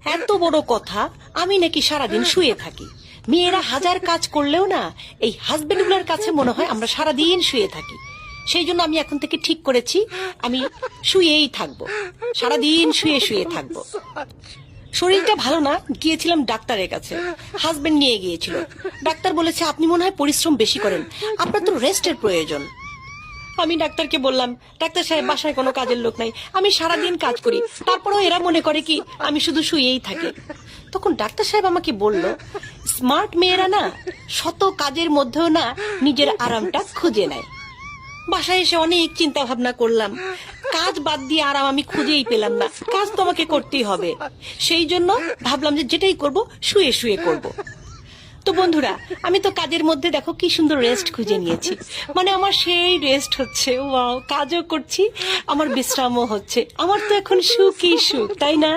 এত বড় কথা, আমি নাকি সারাদিন শুয়ে থাকি। মেয়েরা হাজার কাজ করলেও না, এই হাজবেন্ডগুলোর কাছে মনে হয় আমরা সারাদিন শুয়ে থাকি। সেই জন্য আমি এখন থেকে ঠিক করেছি, আমি শুয়েই থাকবো, সারাদিন শুয়ে শুয়ে থাকবো। শরীরটা ভালো না, গিয়েছিলাম ডাক্তারের কাছে, হাজবেন্ড নিয়ে গিয়েছিল। ডাক্তার বলেছে আপনি মনে হয় পরিশ্রম বেশি করেন, আপনার তো রেস্টের প্রয়োজন। আমি ডাক্তারকে বললাম, ডাক্তার সাহেব বাসায় কোনো কাজের লোক নাই, আমি সারাদিন কাজ করি, তারপরেও এরা মনে করে কি আমি শুধু শুয়েই থাকি। তখন ডাক্তার সাহেব আমাকে বলল, স্মার্ট মেয়েরা না শত কাজের মধ্যেও না নিজের আরামটা খুঁজে নেয়। বাসায় এসে অনেক চিন্তা ভাবনা করলাম, কাজ বাদ দিয়ে আরাম আমি খুঁজেই পেলাম না, কাজ তো আমাকে করতেই হবে। সেই জন্য ভাবলাম যে যেটাই করব শুয়ে শুয়ে করব। তো বন্ধুরা, আমি তো কাজের মধ্যে দেখো কি সুন্দর রেস্ট খুঁজে নিয়েছি, মানে আমার সেই রেস্ট হচ্ছে, ওয়াও, কাজও করছি, আমার বিশ্রামও হচ্ছে, আমার তো এখন সুখই সুখ, তাই না?